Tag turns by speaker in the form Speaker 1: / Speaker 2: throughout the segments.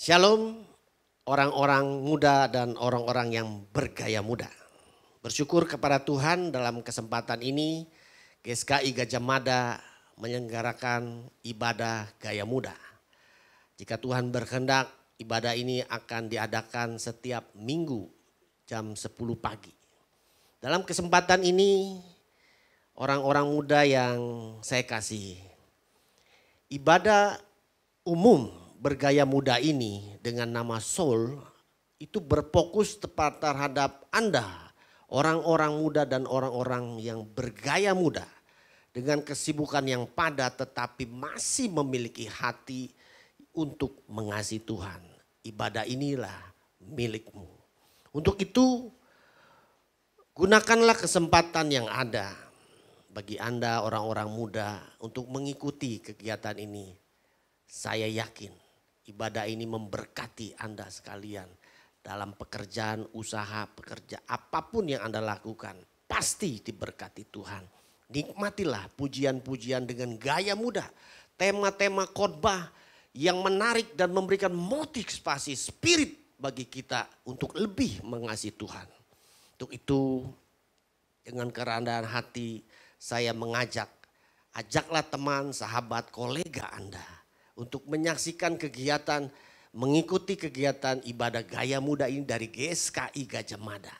Speaker 1: Shalom orang-orang muda dan orang-orang yang bergaya muda. Bersyukur kepada Tuhan dalam kesempatan ini GSKI Gajah Mada menyelenggarakan ibadah gaya muda. Jika Tuhan berkehendak, ibadah ini akan diadakan setiap minggu jam 10 pagi. Dalam kesempatan ini orang-orang muda yang saya kasihi, ibadah umum bergaya muda ini dengan nama Soul itu berfokus tepat terhadap Anda, orang-orang muda dan orang-orang yang bergaya muda dengan kesibukan yang padat tetapi masih memiliki hati untuk mengasihi Tuhan. Ibadah inilah milikmu. Untuk itu gunakanlah kesempatan yang ada bagi Anda orang-orang muda untuk mengikuti kegiatan ini. Saya yakin ibadah ini memberkati Anda sekalian dalam pekerjaan, usaha, apapun yang Anda lakukan. Pasti diberkati Tuhan. Nikmatilah pujian-pujian dengan gaya muda. Tema-tema khotbah yang menarik dan memberikan motivasi spirit bagi kita untuk lebih mengasihi Tuhan. Untuk itu dengan kerendahan hati saya ajaklah teman, sahabat, kolega Anda untuk menyaksikan kegiatan, mengikuti kegiatan ibadah gaya muda ini dari GSKI Gajah Mada.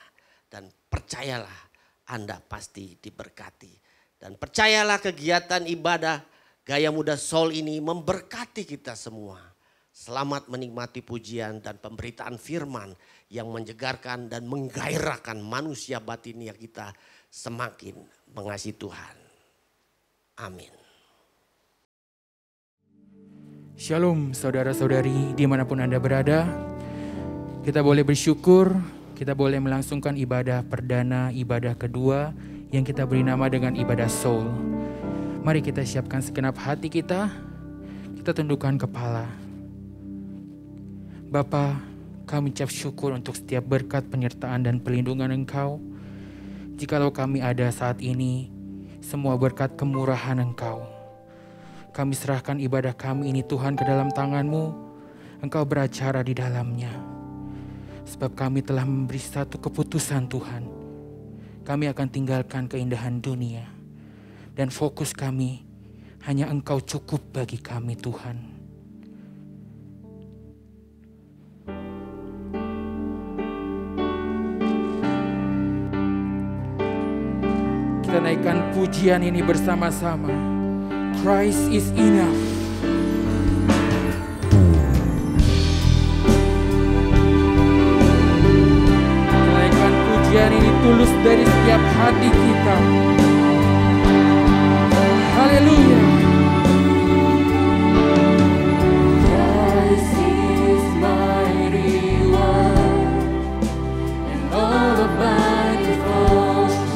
Speaker 1: Dan percayalah Anda pasti diberkati. Dan percayalah kegiatan ibadah gaya muda Soul ini memberkati kita semua. Selamat menikmati pujian dan pemberitaan firman yang menjegarkan dan menggairahkan manusia batin yang kita semakin mengasihi Tuhan. Amin.
Speaker 2: Shalom saudara-saudari dimanapun Anda berada. Kita boleh bersyukur, kita boleh melangsungkan ibadah perdana, ibadah kedua yang kita beri nama dengan ibadah Soul. Mari kita siapkan segenap hati kita tundukkan kepala. Bapa, kami ucap syukur untuk setiap berkat penyertaan dan pelindungan Engkau. Jikalau kami ada saat ini, semua berkat kemurahan Engkau. Kami serahkan ibadah kami ini Tuhan ke dalam tangan-Mu. Engkau beracara di dalamnya. Sebab kami telah memberi satu keputusan Tuhan. Kami akan tinggalkan keindahan dunia. Dan fokus kami hanya Engkau cukup bagi kami Tuhan. Kita naikkan pujian ini bersama-sama. Christ is enough. Naikkan pujian ini tulus dari setiap hati kita. Haleluya. Christ is my reward and all of my devotion.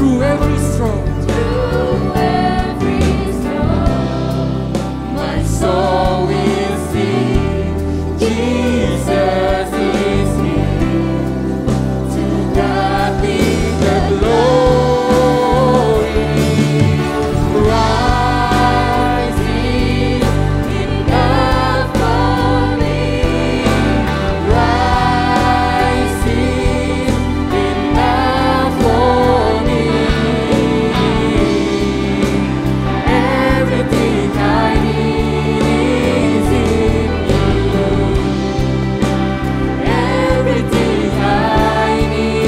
Speaker 2: through every storm. My soul will sing, Jesus is here. To God be the glory. Rising enough for me. Rising enough for me. Everything I need is in you. Everything I need.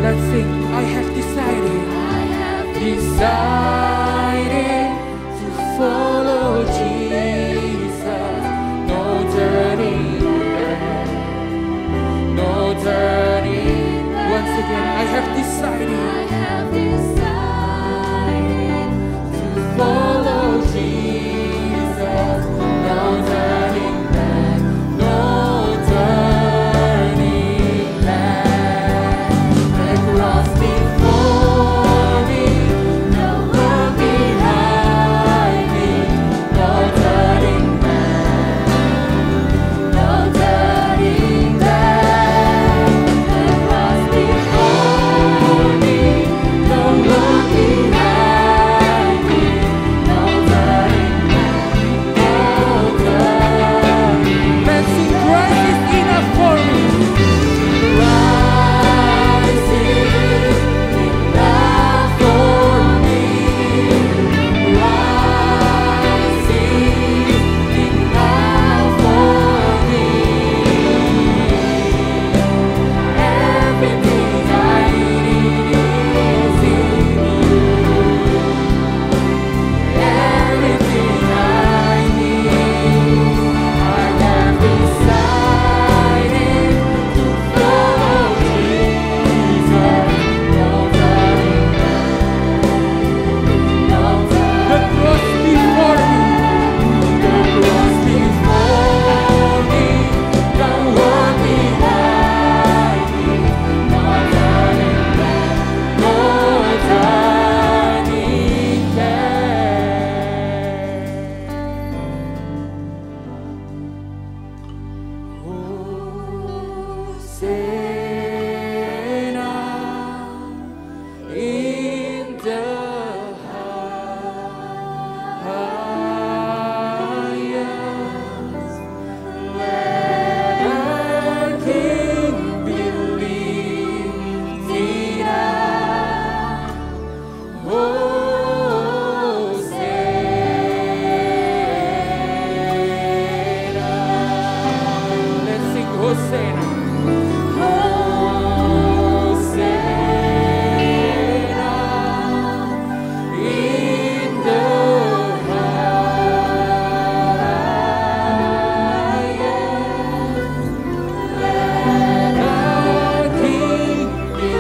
Speaker 2: Let's sing. I have decided to follow Jesus. No turning back. No turning back. Once again, I have decided to follow Jesus. No turning back. No turning back. The cross before me, the world behind me. No turning back. No turning back. The cross before me, the world behind me. No turning back. No turning. Let's sing. Christ is enough for me. Rising enough for me. Rising enough for me. Everything I need is in you. Everything I need. I have decided to follow Jesus. No turning back. No turning. The cross before me. The cross before me. The world behind me. No turning back. No turning back. Hosanna in the highest. Let our King be lifted up. Hosanna. Let's sing Hosanna. Hosanna in the highest. Let our King be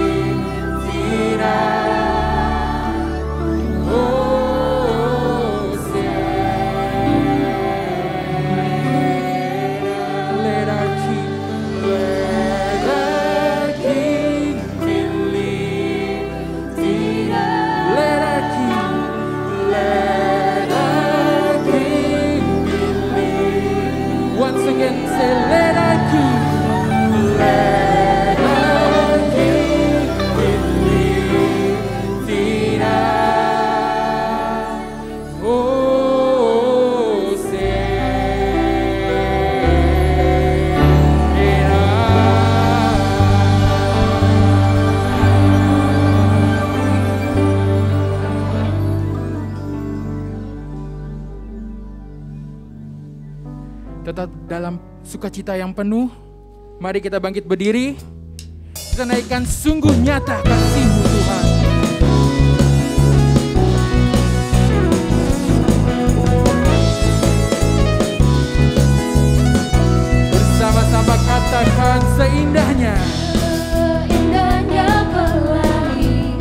Speaker 2: lifted up. Hosanna. Let our King be lifted up. Let our King be lifted. Once again, say, let our King be lifted up. Tetap dalam sukacita yang penuh, mari kita bangkit berdiri. Kita naikkan sungguh nyata kasih-Mu Tuhan. Bersama-sama katakan seindahnya.
Speaker 3: Seindahnya pelangi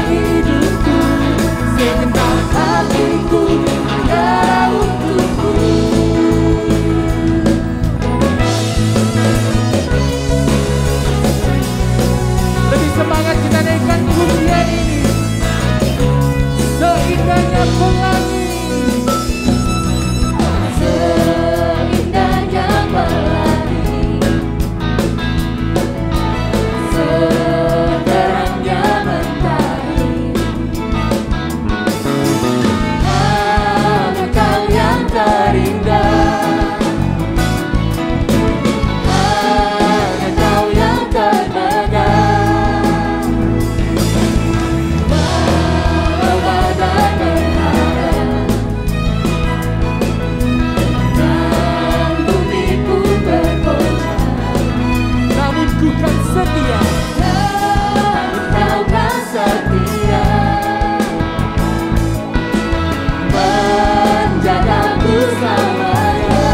Speaker 3: sepanjang hidupku, segenap hatiku adalah untukmu.
Speaker 2: Lebih semangat kita naikkan pujian ini. Seindahnya pelangi,
Speaker 3: Seindahnya pelangi, seterangnya mentari, hanya Kau yang terindah, hanya Kau yang termegah. Walau badai menghadang dan bumi pun bergoncang,
Speaker 2: namun ku kan setia.
Speaker 3: namun Kau kan setia menjagaku selamanya.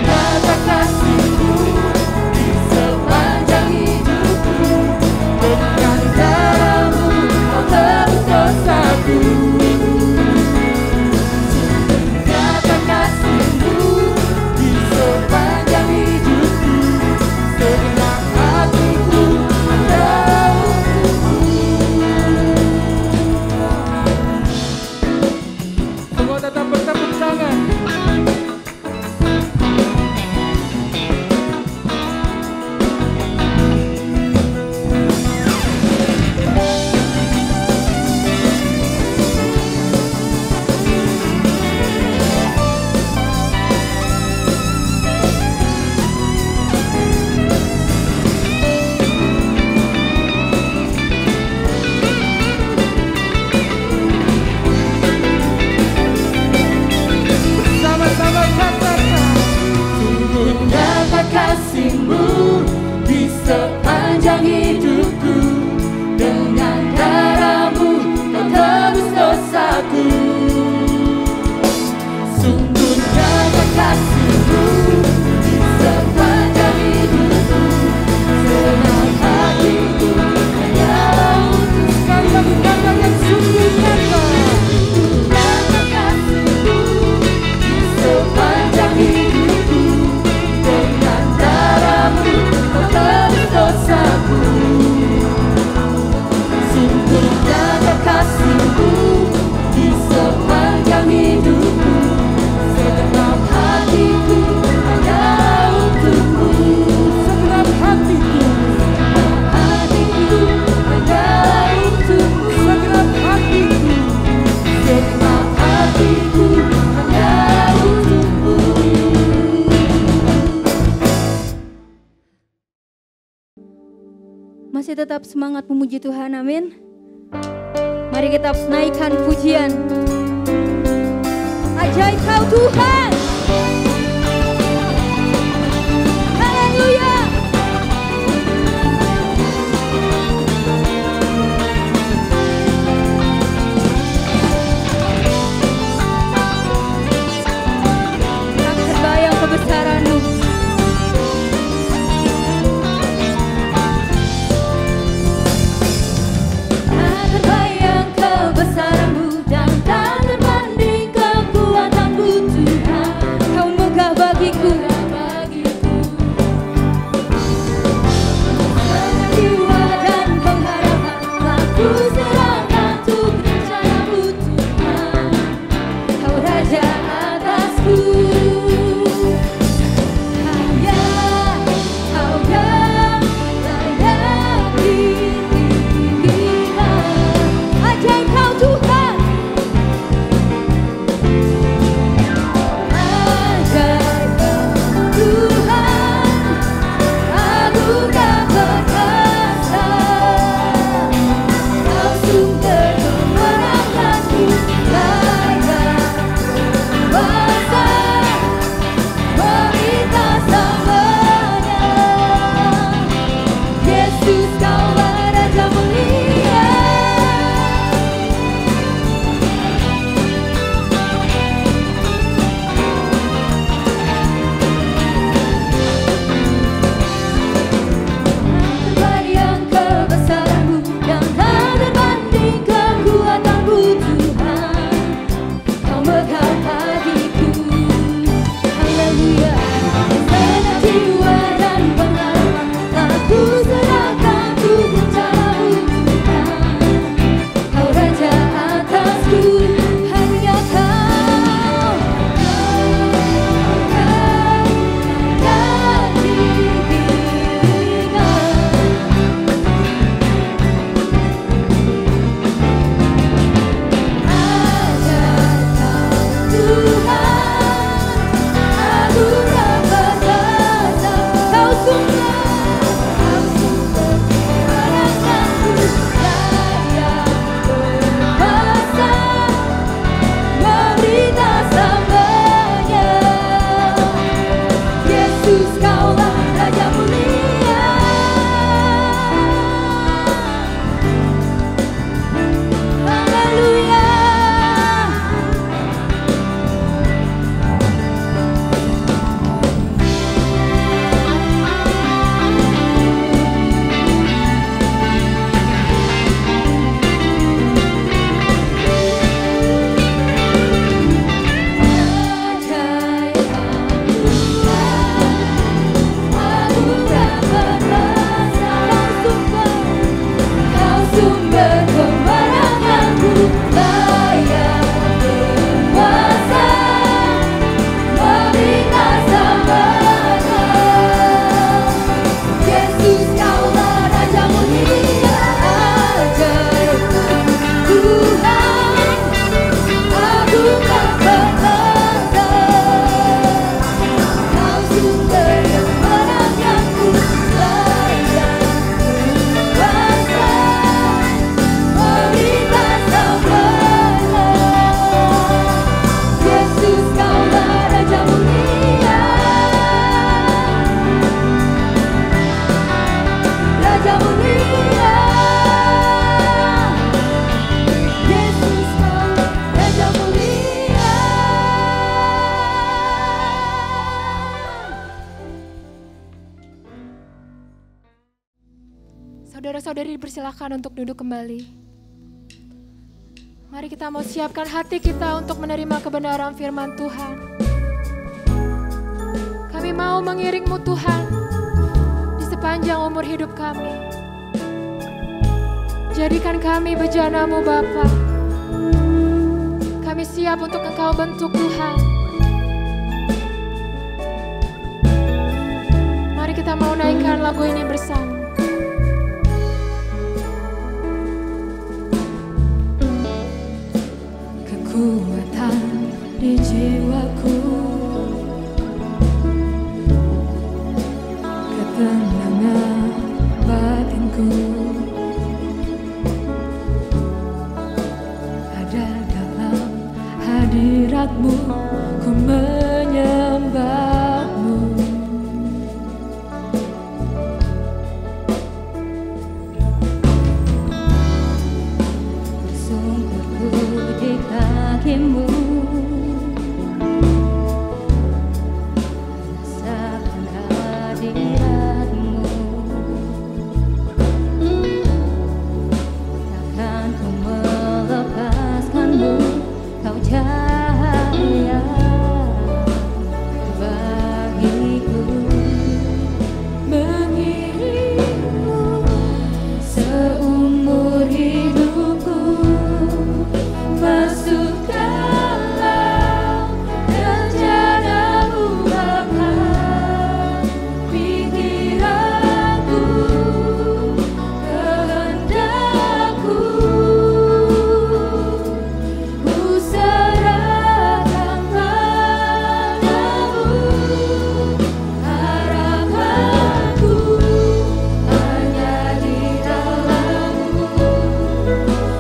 Speaker 3: Nyata kasih-Mu di sepanjang hidupku, dengan darah-Mu Kau tebus dosaku. Nyata kasih-Mu di sepanjang hidupku, segenap hatiku adalah untukmu.
Speaker 2: Semua tetap bertepuk tangan. Sama-sama katakan.
Speaker 3: Sungguh nyata kasih-Mu di sepanjang hidupku, dengan darah-Mu Kau tebus dosaku. Sungguh nyata kasih-Mu di sepanjang hidupku, segenap hatiku hanyalah untuk
Speaker 2: Sekali lagi katakan sungguh nyata.
Speaker 3: nyata kasih-Mu di sepanjang hidupku, dengan darah-Mu Kau tebus dosaku. Sungguh nyata kasih-Mu di sepanjang hidupku, segenap hatiku hanyalah untukmu.
Speaker 2: Segenap hatiku,
Speaker 3: Hatiku hanyalah untukmu.
Speaker 2: segenap hatiku.
Speaker 3: Segenap hatiku hanyalah untukmu.
Speaker 4: Masih tetap semangat memuji Tuhan, amin. Mari kita naikkan pujian. Ajaib Kau Tuhan. Haleluya. Tak terbayang kebesaran-Mu.
Speaker 3: Tak terbayang kebesaran-Mu dan tak terbanding kekuatan-Mu Tuhan.
Speaker 5: saudara-saudari dipersilakan untuk duduk kembali. Mari kita mau siapkan hati kita untuk menerima kebenaran firman Tuhan. Kami mau mengiring-Mu Tuhan di sepanjang umur hidup kami. Jadikan kami bejana-Mu Bapa. Kami siap untuk Engkau bentuk Tuhan. Mari kita mau naikkan lagu ini bersama.
Speaker 3: Kekuatan di jiwaku, ketenangan batinku, ada dalam hadirat-Mu, ku menyembah-Mu. Bersungguhku di kaki-Mu, merasakan hadirat-Mu. Takkan ku melepaskan-Mu, Kau cahaya bagiku. Mengiring-Mu seumur hidupku, masuk dalam rencana-Mu Bapa. Pikiranku, kehendakku, ku serahkan padamu. Harapanku hanya di dalam-Mu,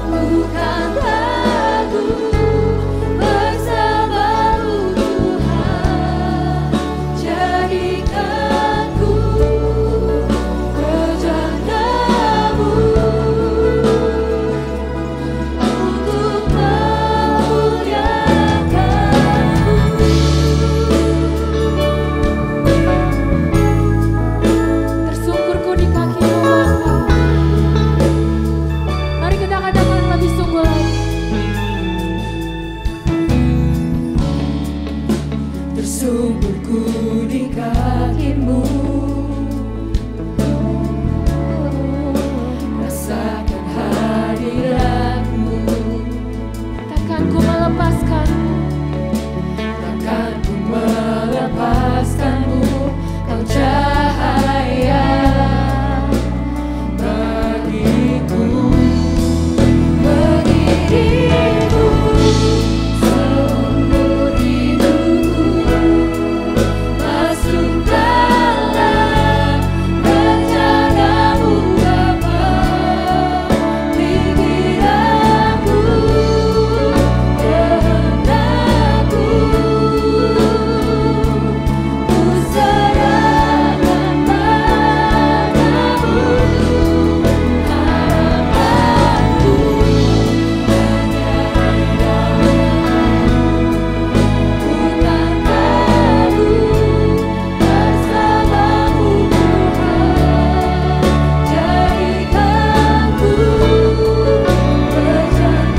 Speaker 3: bukan takut bersama-Mu Tuhan. Jadikan ku bejana-Mu untuk memuliakan-Mu.
Speaker 5: Tersungkurku di kaki-Mu Bapa. Mari kita katakan lebih sungguh lagi.
Speaker 3: Tersungkurku di kaki-Mu, rasakan hadirat-Mu.
Speaker 5: Takkan ku melepaskan.
Speaker 3: Takkan ku melepaskan-Mu, Kau cahaya bagiku. Mengiring-Mu seumur hidupku, masuk dalam rencana-Mu Bapa. Pikiranku, kehendakku, ku serahkan padamu. Harapanku hanya di dalam-Mu, bukan takut bersama-Mu Tuhan. Jadikan ku bejana-Mu untuk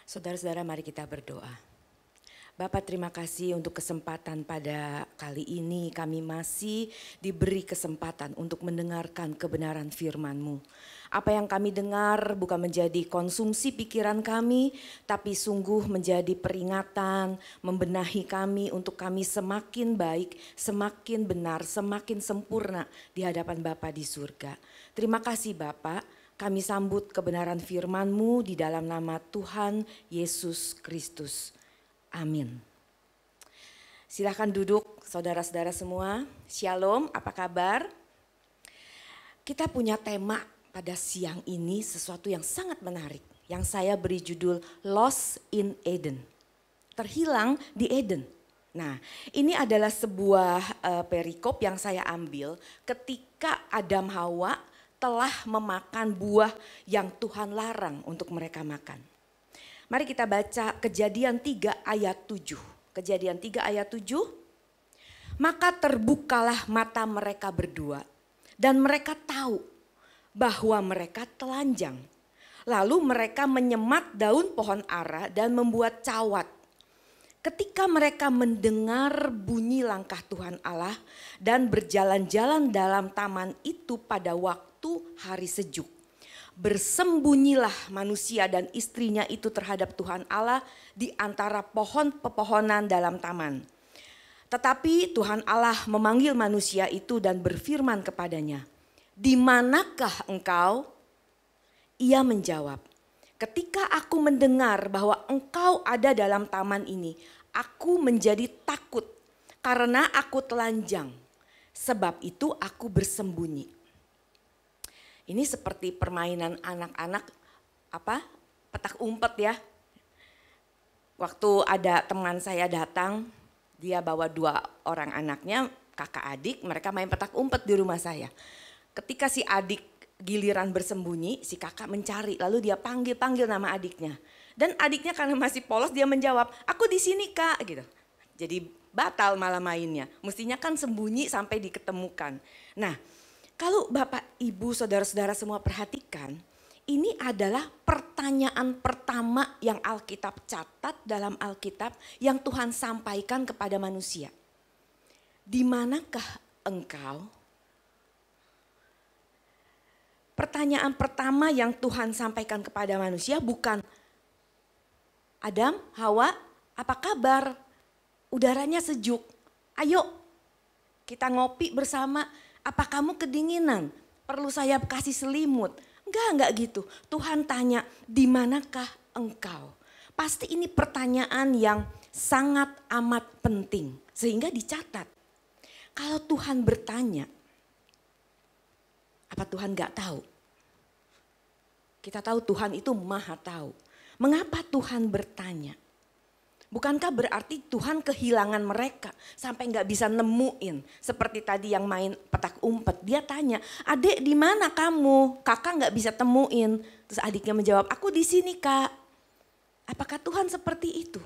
Speaker 6: Saudara-saudara, mari kita berdoa. Bapak, terima kasih untuk kesempatan pada kali ini. Kami masih diberi kesempatan untuk mendengarkan kebenaran firman-Mu. Apa yang kami dengar bukan menjadi konsumsi pikiran kami, tapi sungguh menjadi peringatan, membenahi kami untuk kami semakin baik, semakin benar, semakin sempurna di hadapan Bapa di surga. Terima kasih Bapak. Kami sambut kebenaran firman-Mu di dalam nama Tuhan Yesus Kristus. Amin. Silahkan duduk saudara-saudara semua. Shalom, apa kabar? Kita punya tema pada siang ini sesuatu yang sangat menarik. Yang saya beri judul Lost in Eden. Terhilang di Eden. Nah, ini adalah sebuah perikop yang saya ambil ketika Adam Hawa telah memakan buah yang Tuhan larang untuk mereka makan. Mari kita baca Kejadian 3 ayat 7. Kejadian 3 ayat 7. Maka terbukalah mata mereka berdua dan mereka tahu bahwa mereka telanjang. Lalu mereka menyemat daun pohon ara dan membuat cawat. Ketika mereka mendengar bunyi langkah Tuhan Allah dan berjalan-jalan dalam taman itu pada waktu hari sejuk. Bersembunyilah manusia dan istrinya itu terhadap Tuhan Allah di antara pohon-pepohonan dalam taman. Tetapi Tuhan Allah memanggil manusia itu dan berfirman kepadanya, "Di manakah engkau?" Ia menjawab, "Ketika aku mendengar bahwa engkau ada dalam taman ini, aku menjadi takut karena aku telanjang. Sebab itu aku bersembunyi." Ini seperti permainan anak-anak petak umpet ya. Waktu ada teman saya datang, dia bawa 2 orang anaknya, kakak adik, mereka main petak umpet di rumah saya. Ketika si adik giliran bersembunyi, si kakak mencari, lalu dia panggil nama adiknya. Dan adiknya karena masih polos dia menjawab, "Aku di sini Kak," gitu. Jadi batal malah mainnya. Mestinya kan sembunyi sampai diketemukan. Nah, kalau Bapak, Ibu, saudara-saudara semua perhatikan, ini adalah pertanyaan pertama yang Alkitab catat dalam Alkitab yang Tuhan sampaikan kepada manusia. Di manakah engkau? Pertanyaan pertama yang Tuhan sampaikan kepada manusia bukan, "Adam, Hawa, apa kabar? Udaranya sejuk. Ayo kita ngopi bersama. Apa kamu kedinginan? Perlu saya kasih selimut?" Enggak gitu. Tuhan tanya, "Di manakah engkau?" Pasti ini pertanyaan yang sangat amat penting. Sehingga dicatat. Kalau Tuhan bertanya, apa Tuhan gak tahu? Kita tahu Tuhan itu maha tahu. Mengapa Tuhan bertanya? Bukankah berarti Tuhan kehilangan mereka sampai gak bisa nemuin? Seperti tadi yang main petak umpet, dia tanya, "Adek di mana kamu? Kakak gak bisa temuin." Terus adiknya menjawab, "Aku di sini Kak." Apakah Tuhan seperti itu?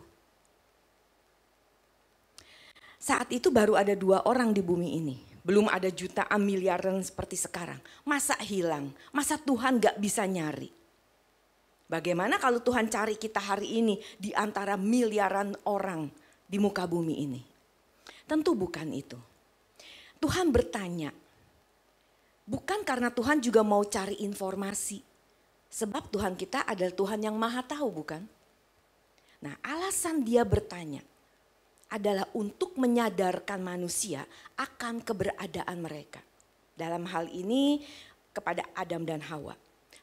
Speaker 6: Saat itu baru ada 2 orang di bumi ini. Belum ada jutaan miliaran seperti sekarang. Masa hilang? Masa Tuhan gak bisa nyari? Bagaimana kalau Tuhan cari kita hari ini di antara miliaran orang di muka bumi ini? Tentu bukan itu. Tuhan bertanya. Bukan karena Tuhan juga mau cari informasi. Sebab Tuhan kita adalah Tuhan yang maha tahu, bukan? Nah, alasan dia bertanya adalah untuk menyadarkan manusia akan keberadaan mereka. Dalam hal ini kepada Adam dan Hawa.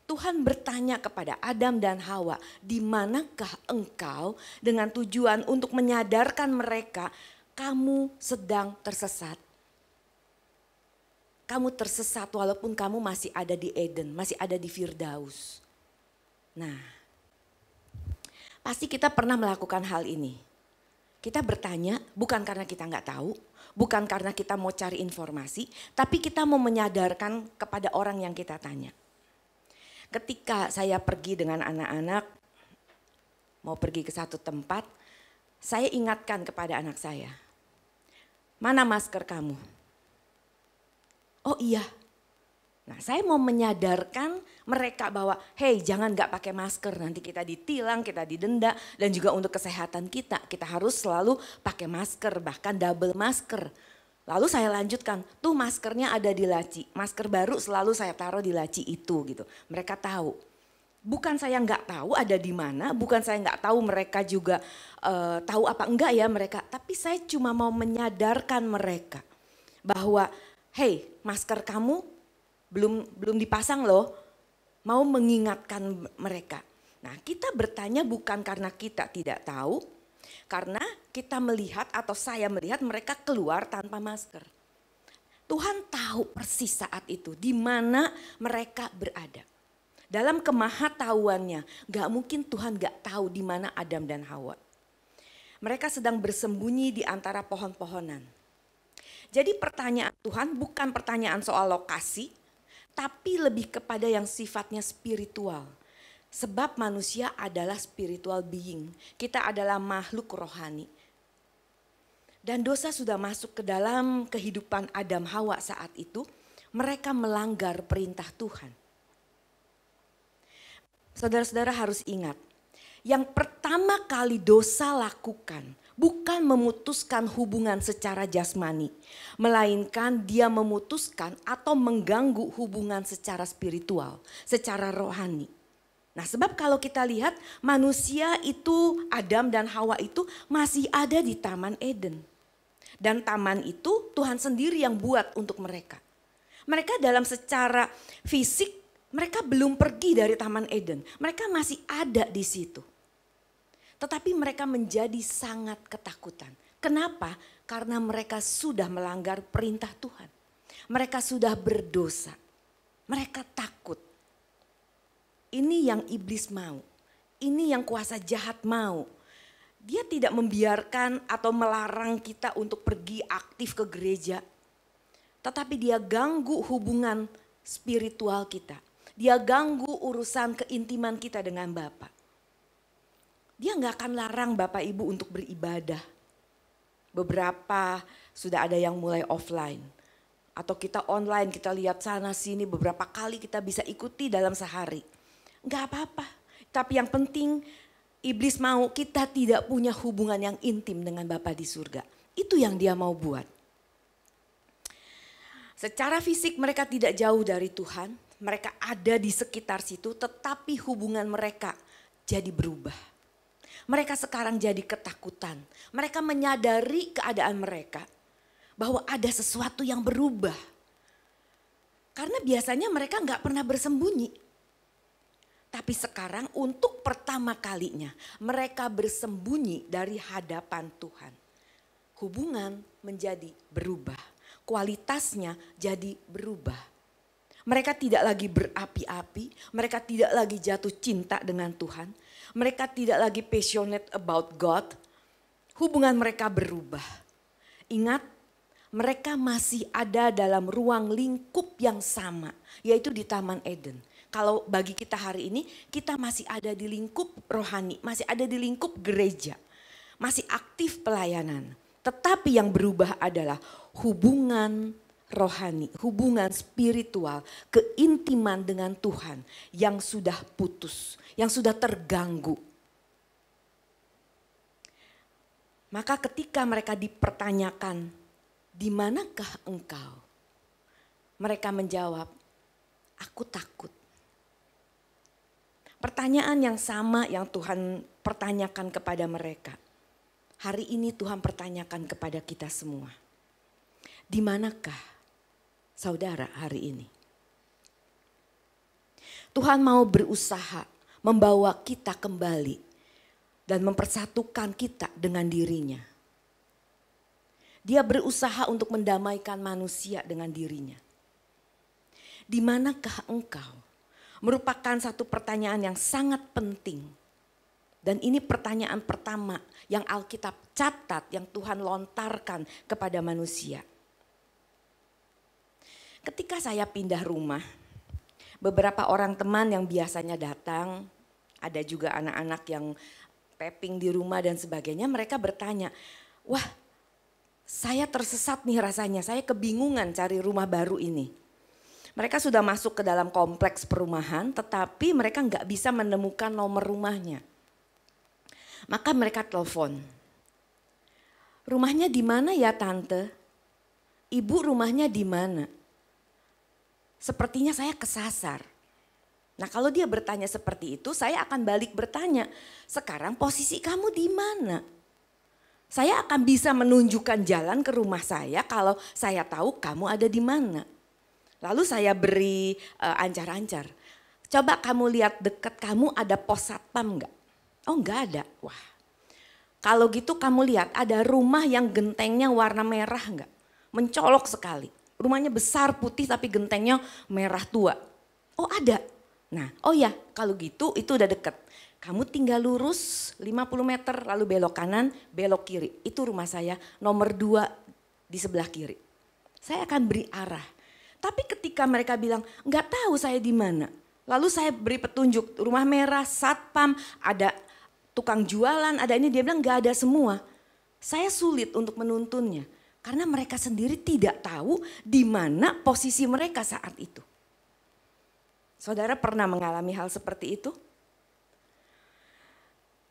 Speaker 6: Tuhan bertanya kepada Adam dan Hawa, "Di manakah engkau?" dengan tujuan untuk menyadarkan mereka, kamu sedang tersesat. Kamu tersesat walaupun kamu masih ada di Eden, masih ada di Firdaus. Nah, pasti kita pernah melakukan hal ini. Kita bertanya bukan karena kita nggak tahu, bukan karena kita mau cari informasi, tapi kita mau menyadarkan kepada orang yang kita tanya. Ketika saya pergi dengan anak-anak, mau pergi ke satu tempat, saya ingatkan kepada anak saya, "Mana masker kamu?" "Oh iya." Nah, saya mau menyadarkan mereka bahwa, "Hei, jangan gak pakai masker, nanti kita ditilang, kita didenda, dan juga untuk kesehatan kita harus selalu pakai masker, bahkan double masker." Lalu saya lanjutkan, "Tuh maskernya ada di laci, masker baru selalu saya taruh di laci itu," gitu. Mereka tahu. Bukan saya nggak tahu ada di mana, bukan saya nggak tahu mereka juga tahu apa enggak ya mereka, tapi saya cuma mau menyadarkan mereka bahwa, "Hei, masker kamu belum dipasang loh. mau mengingatkan mereka. Nah, kita bertanya bukan karena kita tidak tahu, karena kita melihat atau saya melihat mereka keluar tanpa masker. Tuhan tahu persis saat itu di mana mereka berada. Dalam kemahatauannya, gak mungkin Tuhan gak tahu di mana Adam dan Hawa. Mereka sedang bersembunyi di antara pohon-pohonan. Jadi pertanyaan Tuhan bukan pertanyaan soal lokasi, tapi lebih kepada yang sifatnya spiritual. Sebab manusia adalah spiritual being. Kita adalah makhluk rohani. Dan dosa sudah masuk ke dalam kehidupan Adam Hawa saat itu. Mereka melanggar perintah Tuhan. Saudara-saudara harus ingat. Yang pertama kali dosa lakukan bukan memutuskan hubungan secara jasmani. Melainkan dia memutuskan atau mengganggu hubungan secara spiritual, secara rohani. Nah, sebab kalau kita lihat manusia itu, Adam dan Hawa itu masih ada di Taman Eden. Dan taman itu Tuhan sendiri yang buat untuk mereka. Mereka dalam secara fisik mereka belum pergi dari Taman Eden. Mereka masih ada di situ. Tetapi mereka menjadi sangat ketakutan. Kenapa? Karena mereka sudah melanggar perintah Tuhan. Mereka sudah berdosa. Mereka takut. Ini yang iblis mau. Ini yang kuasa jahat mau. Dia tidak membiarkan atau melarang kita untuk pergi aktif ke gereja. Tetapi dia ganggu hubungan spiritual kita. Dia ganggu urusan keintiman kita dengan Bapa. Dia gak akan larang Bapak Ibu untuk beribadah. Beberapa sudah ada yang mulai offline. Atau kita online, kita lihat sana sini beberapa kali kita bisa ikuti dalam sehari. Gak apa-apa. Tapi yang penting iblis mau kita tidak punya hubungan yang intim dengan Bapa di surga. Itu yang dia mau buat. Secara fisik mereka tidak jauh dari Tuhan. Mereka ada di sekitar situ tetapi hubungan mereka jadi berubah. Mereka sekarang jadi ketakutan. Mereka menyadari keadaan mereka bahwa ada sesuatu yang berubah. Karena biasanya mereka gak pernah bersembunyi. Tapi sekarang untuk pertama kalinya mereka bersembunyi dari hadapan Tuhan. Hubungan menjadi berubah. Kualitasnya jadi berubah. Mereka tidak lagi berapi-api. Mereka tidak lagi jatuh cinta dengan Tuhan. Mereka tidak lagi passionate about God. Hubungan mereka berubah. Ingat, mereka masih ada dalam ruang lingkup yang sama. Yaitu di Taman Eden. Kalau bagi kita hari ini, kita masih ada di lingkup rohani, masih ada di lingkup gereja, masih aktif pelayanan. Tetapi yang berubah adalah hubungan rohani, hubungan spiritual, keintiman dengan Tuhan yang sudah putus, yang sudah terganggu. Maka ketika mereka dipertanyakan, di manakah engkau? Mereka menjawab, aku takut. Pertanyaan yang sama yang Tuhan pertanyakan kepada mereka. Hari ini Tuhan pertanyakan kepada kita semua. Di manakah saudara hari ini? Tuhan mau berusaha membawa kita kembali dan mempersatukan kita dengan dirinya. Dia berusaha untuk mendamaikan manusia dengan dirinya. Di manakah engkau? Merupakan satu pertanyaan yang sangat penting. Dan ini pertanyaan pertama yang Alkitab catat, yang Tuhan lontarkan kepada manusia. Ketika saya pindah rumah, beberapa orang teman yang biasanya datang, ada juga anak-anak yang tapping di rumah dan sebagainya, mereka bertanya, wah saya tersesat nih rasanya, saya kebingungan cari rumah baru ini. Mereka sudah masuk ke dalam kompleks perumahan tetapi mereka nggak bisa menemukan nomor rumahnya. Maka mereka telepon. Rumahnya di mana ya tante? Ibu rumahnya di mana? Sepertinya saya kesasar. Nah kalau dia bertanya seperti itu saya akan balik bertanya. Sekarang posisi kamu di mana? Saya akan bisa menunjukkan jalan ke rumah saya kalau saya tahu kamu ada di mana. Lalu saya beri ancar-ancar. Coba kamu lihat dekat kamu ada pos satpam enggak? Oh enggak ada, wah. Kalau gitu kamu lihat ada rumah yang gentengnya warna merah enggak? Mencolok sekali. Rumahnya besar putih tapi gentengnya merah tua. Oh ada. Nah, oh ya kalau gitu itu udah deket. Kamu tinggal lurus 50 meter lalu belok kanan, belok kiri. Itu rumah saya nomor 2 di sebelah kiri. Saya akan beri arah. Tapi ketika mereka bilang nggak tahu saya di mana. Lalu saya beri petunjuk rumah merah, satpam, ada tukang jualan, ada ini. Dia bilang nggak ada semua. Saya sulit untuk menuntunnya. Karena mereka sendiri tidak tahu di mana posisi mereka saat itu. Saudara pernah mengalami hal seperti itu?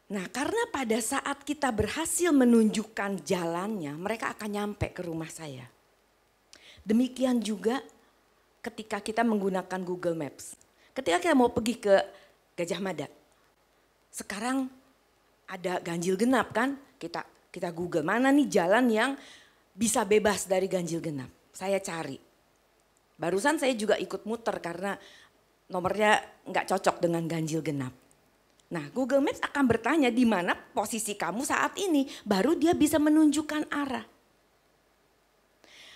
Speaker 6: Nah, karena pada saat kita berhasil menunjukkan jalannya, mereka akan nyampe ke rumah saya. Demikian juga ketika kita menggunakan Google Maps. Ketika kita mau pergi ke Gajah Mada. Sekarang ada ganjil genap kan? Kita Google mana nih jalan yang bisa bebas dari ganjil genap. Saya cari. Barusan saya juga ikut muter karena nomornya nggak cocok dengan ganjil genap. Nah, Google Maps akan bertanya di mana posisi kamu saat ini, baru dia bisa menunjukkan arah.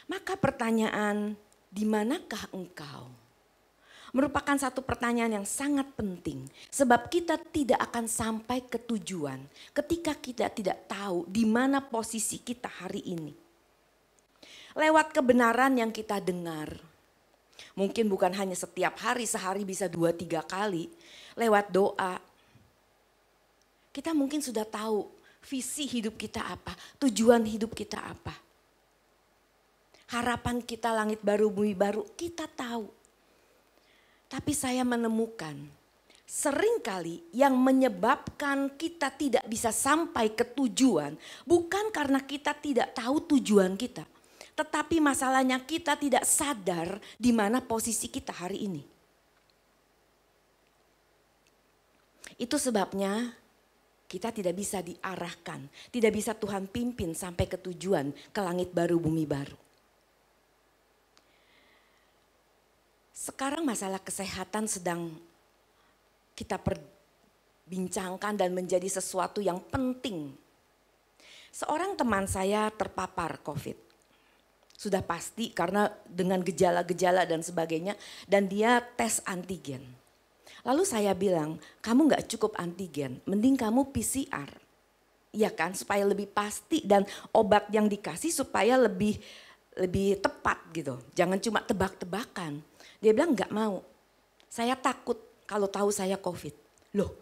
Speaker 6: Maka pertanyaan, di manakah engkau? Merupakan satu pertanyaan yang sangat penting. Sebab kita tidak akan sampai ke tujuan ketika kita tidak tahu di mana posisi kita hari ini. Lewat kebenaran yang kita dengar. Mungkin bukan hanya setiap hari, sehari bisa 2-3 kali. Lewat doa. Kita mungkin sudah tahu visi hidup kita apa, tujuan hidup kita apa. Harapan kita langit baru, bumi baru, kita tahu. Tapi saya menemukan seringkali yang menyebabkan kita tidak bisa sampai ke tujuan bukan karena kita tidak tahu tujuan kita. Tetapi masalahnya kita tidak sadar di mana posisi kita hari ini. Itu sebabnya kita tidak bisa diarahkan, tidak bisa Tuhan pimpin sampai ke tujuan, ke langit baru, bumi baru. Sekarang masalah kesehatan sedang kita perbincangkan dan menjadi sesuatu yang penting. Seorang teman saya terpapar COVID. Sudah pasti karena dengan gejala-gejala dan sebagainya. Dan dia tes antigen. Lalu saya bilang, kamu gak cukup antigen, mending kamu PCR. Iya kan, supaya lebih pasti dan obat yang dikasih supaya lebih tepat gitu. Jangan cuma tebak-tebakan. Dia bilang gak mau, saya takut kalau tahu saya COVID. Loh,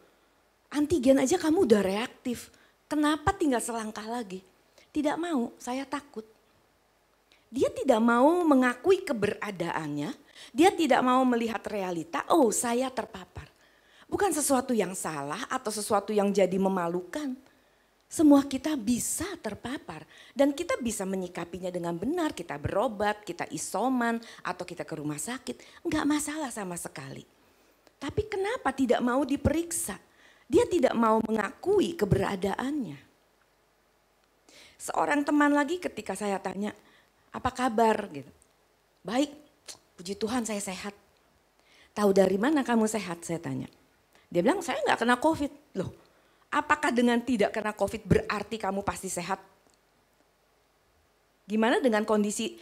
Speaker 6: antigen aja kamu udah reaktif, kenapa tinggal selangkah lagi? Tidak mau, saya takut. Dia tidak mau mengakui keberadaannya, dia tidak mau melihat realita, oh saya terpapar. Bukan sesuatu yang salah atau sesuatu yang jadi memalukan. Semua kita bisa terpapar dan kita bisa menyikapinya dengan benar. Kita berobat, kita isoman atau kita ke rumah sakit, enggak masalah sama sekali. Tapi kenapa tidak mau diperiksa? Dia tidak mau mengakui keberadaannya. Seorang teman lagi ketika saya tanya, apa kabar gitu. Baik, puji Tuhan saya sehat. Tahu dari mana kamu sehat saya tanya. Dia bilang saya gak kena COVID. Loh, apakah dengan tidak kena COVID berarti kamu pasti sehat? Gimana dengan kondisi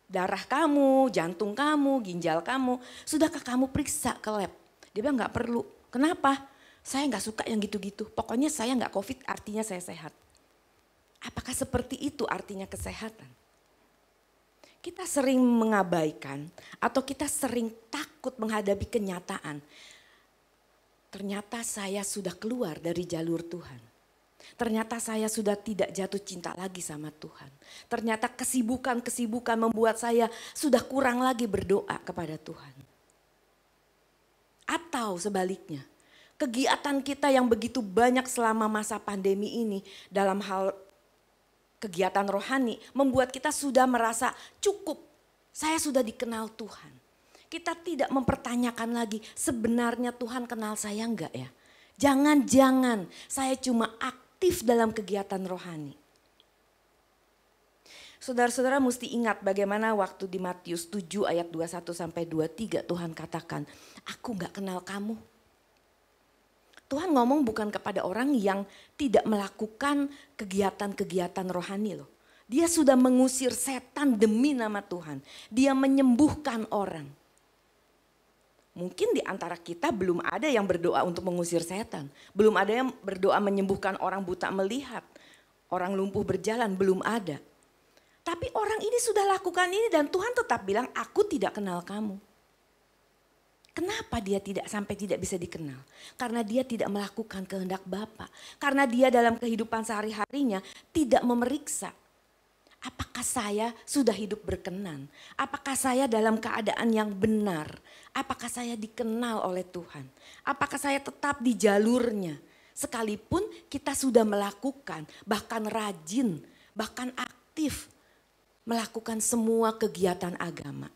Speaker 6: darah kamu, jantung kamu, ginjal kamu? Sudahkah kamu periksa ke lab? Dia bilang gak perlu. Kenapa? Saya gak suka yang gitu-gitu. Pokoknya saya gak COVID artinya saya sehat. Apakah seperti itu artinya kesehatan? Kita sering mengabaikan atau kita sering takut menghadapi kenyataan. Ternyata saya sudah keluar dari jalur Tuhan. Ternyata saya sudah tidak jatuh cinta lagi sama Tuhan. Ternyata kesibukan-kesibukan membuat saya sudah kurang lagi berdoa kepada Tuhan. Atau sebaliknya, kegiatan kita yang begitu banyak selama masa pandemi ini dalam hal kegiatan rohani membuat kita sudah merasa cukup. Saya sudah dikenal Tuhan. Kita tidak mempertanyakan lagi sebenarnya Tuhan kenal saya enggak ya. Jangan-jangan saya cuma aktif dalam kegiatan rohani. Saudara-saudara mesti ingat bagaimana waktu di Matius 7 ayat 21 sampai 23 Tuhan katakan, aku gak kenal kamu. Tuhan ngomong bukan kepada orang yang tidak melakukan kegiatan-kegiatan rohani loh. Dia sudah mengusir setan demi nama Tuhan. Dia menyembuhkan orang. Mungkin di antara kita belum ada yang berdoa untuk mengusir setan. Belum ada yang berdoa menyembuhkan orang buta melihat. Orang lumpuh berjalan, belum ada. Tapi orang ini sudah lakukan ini dan Tuhan tetap bilang, aku tidak kenal kamu. Kenapa dia sampai tidak bisa dikenal? Karena dia tidak melakukan kehendak Bapa. Karena dia dalam kehidupan sehari-harinya tidak memeriksa. Apakah saya sudah hidup berkenan? Apakah saya dalam keadaan yang benar? Apakah saya dikenal oleh Tuhan? Apakah saya tetap di jalurnya? Sekalipun kita sudah melakukan, bahkan rajin, bahkan aktif melakukan semua kegiatan agama.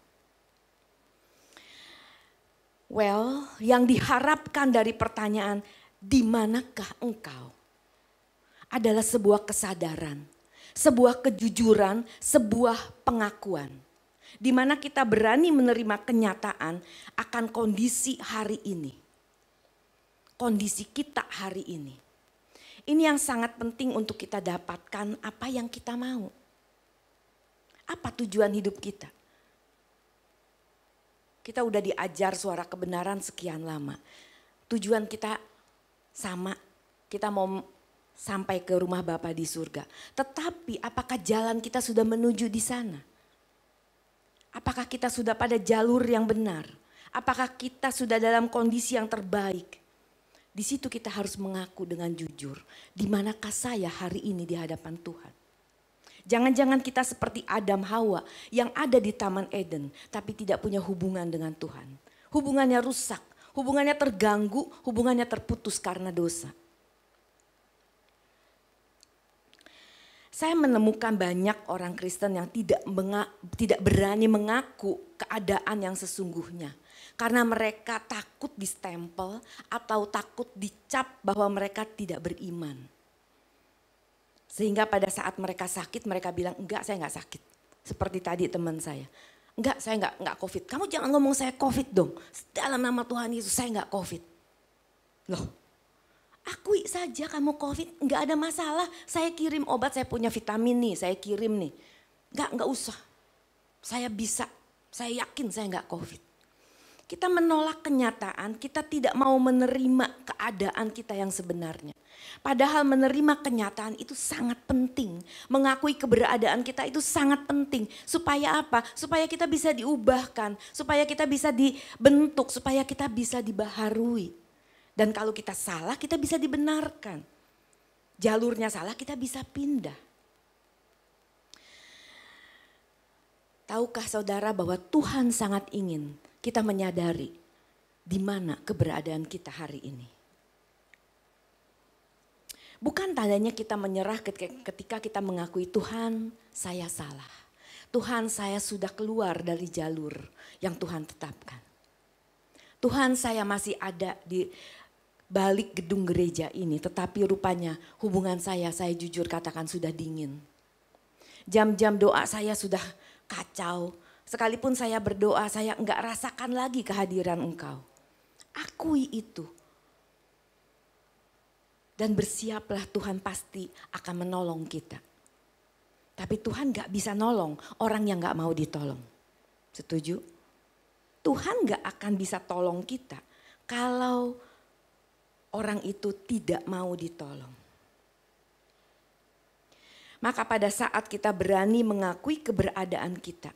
Speaker 6: Well, yang diharapkan dari pertanyaan, di manakah engkau? Adalah sebuah kesadaran, sebuah kejujuran, sebuah pengakuan. Di mana kita berani menerima kenyataan akan kondisi hari ini. Kondisi kita hari ini. Ini yang sangat penting untuk kita dapatkan apa yang kita mau. Apa tujuan hidup kita? Kita udah diajar suara kebenaran sekian lama. Tujuan kita sama, kita mau sampai ke rumah Bapa di surga. Tetapi apakah jalan kita sudah menuju di sana? Apakah kita sudah pada jalur yang benar? Apakah kita sudah dalam kondisi yang terbaik? Di situ kita harus mengaku dengan jujur. Di manakah saya hari ini di hadapan Tuhan? Jangan-jangan kita seperti Adam Hawa yang ada di Taman Eden tapi tidak punya hubungan dengan Tuhan. Hubungannya rusak, hubungannya terganggu, hubungannya terputus karena dosa. Saya menemukan banyak orang Kristen yang tidak berani mengaku keadaan yang sesungguhnya. Karena mereka takut distempel atau takut dicap bahwa mereka tidak beriman. Sehingga pada saat mereka sakit mereka bilang enggak saya enggak sakit. Seperti tadi teman saya. Enggak saya enggak COVID. Kamu jangan ngomong saya COVID dong. Dalam nama Tuhan Yesus saya enggak COVID. Loh akui saja kamu COVID enggak ada masalah. Saya kirim obat saya punya vitamin nih saya kirim nih. Enggak usah. Saya bisa. Saya yakin saya enggak COVID. Kita menolak kenyataan, kita tidak mau menerima keadaan kita yang sebenarnya. Padahal menerima kenyataan itu sangat penting. Mengakui keberadaan kita itu sangat penting. Supaya apa? Supaya kita bisa diubahkan, supaya kita bisa dibentuk, supaya kita bisa dibaharui. Dan kalau kita salah, kita bisa dibenarkan. Jalurnya salah, kita bisa pindah. Tahukah saudara bahwa Tuhan sangat ingin kita menyadari di mana keberadaan kita hari ini. Bukan tandanya kita menyerah ketika kita mengakui Tuhan saya salah. Tuhan saya sudah keluar dari jalur yang Tuhan tetapkan. Tuhan saya masih ada di balik gedung gereja ini. Tetapi rupanya hubungan saya jujur katakan sudah dingin. Jam-jam doa saya sudah kacau. Sekalipun saya berdoa, saya enggak rasakan lagi kehadiran Engkau. Akui itu. Dan bersiaplah Tuhan pasti akan menolong kita. Tapi Tuhan enggak bisa nolong orang yang enggak mau ditolong. Setuju? Tuhan enggak akan bisa tolong kita kalau orang itu tidak mau ditolong. Maka pada saat kita berani mengakui keberadaan kita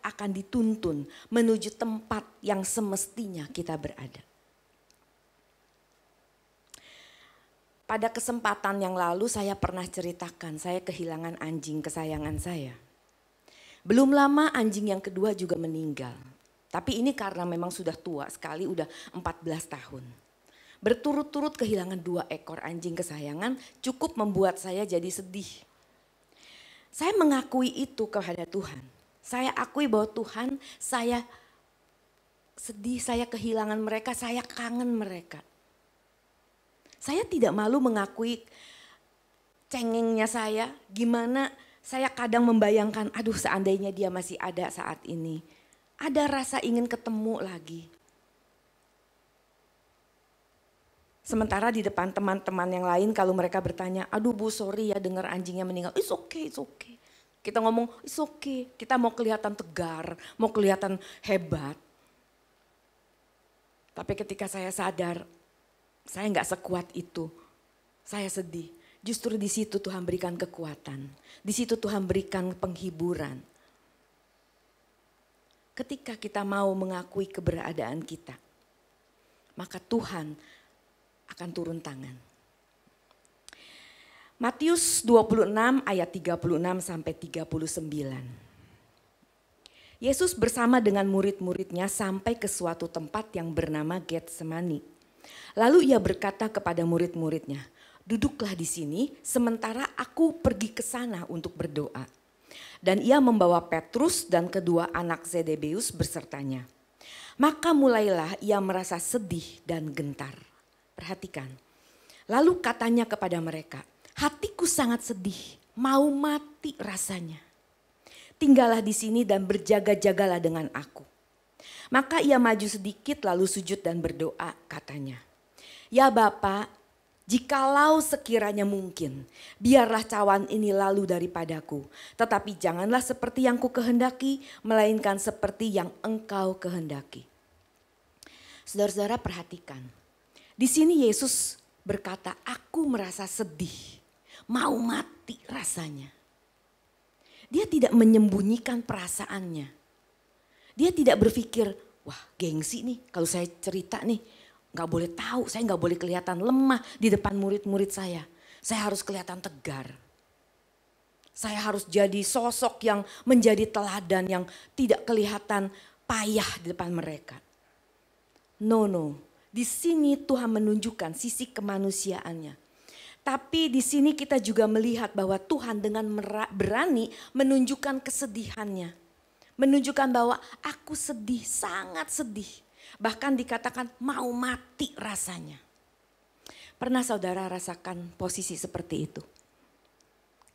Speaker 6: akan dituntun menuju tempat yang semestinya kita berada. Pada kesempatan yang lalu saya pernah ceritakan, saya kehilangan anjing kesayangan saya. Belum lama anjing yang kedua juga meninggal. Tapi ini karena memang sudah tua sekali, udah 14 tahun. Berturut-turut kehilangan 2 ekor anjing kesayangan cukup membuat saya jadi sedih. Saya mengakui itu kepada Tuhan. Saya akui bahwa Tuhan, saya sedih, saya kehilangan mereka, saya kangen mereka. Saya tidak malu mengakui cengengnya saya, gimana Saya kadang membayangkan, aduh seandainya dia masih ada saat ini. Ada rasa ingin ketemu lagi. Sementara di depan teman-teman yang lain kalau mereka bertanya, aduh Bu sorry ya dengar anjingnya meninggal. It's okay, it's okay. Kita ngomong it's okay, kita mau kelihatan tegar, mau kelihatan hebat. Tapi ketika saya sadar, saya nggak sekuat itu. Saya sedih. Justru di situ Tuhan berikan kekuatan. Di situ Tuhan berikan penghiburan. Ketika kita mau mengakui keberadaan kita, maka Tuhan akan turun tangan. Matius 26 ayat 36 sampai 39. Yesus bersama dengan murid-muridnya sampai ke suatu tempat yang bernama Getsemani. Lalu ia berkata kepada murid-muridnya, duduklah di sini sementara aku pergi ke sana untuk berdoa. Dan ia membawa Petrus dan kedua anak Zebedeus bersertanya. Maka mulailah ia merasa sedih dan gentar. Perhatikan. Lalu katanya kepada mereka, hatiku sangat sedih, mau mati rasanya. Tinggallah di sini dan berjaga-jagalah dengan aku. Maka ia maju sedikit lalu sujud dan berdoa katanya. Ya Bapa, jikalau sekiranya mungkin, biarlah cawan ini lalu daripadaku. Tetapi janganlah seperti yang ku kehendaki, melainkan seperti yang Engkau kehendaki. Saudara-saudara perhatikan. Di sini Yesus berkata, aku merasa sedih, mau mati rasanya. Dia tidak menyembunyikan perasaannya. Dia tidak berpikir, wah gengsi nih kalau saya cerita nih. Gak boleh tahu, saya gak boleh kelihatan lemah di depan murid-murid saya. Saya harus kelihatan tegar. Saya harus jadi sosok yang menjadi teladan yang tidak kelihatan payah di depan mereka. No. Di sini Tuhan menunjukkan sisi kemanusiaannya. Tapi di sini kita juga melihat bahwa Tuhan dengan berani menunjukkan kesedihannya. Menunjukkan bahwa aku sedih, sangat sedih. Bahkan dikatakan mau mati rasanya. Pernah saudara rasakan posisi seperti itu?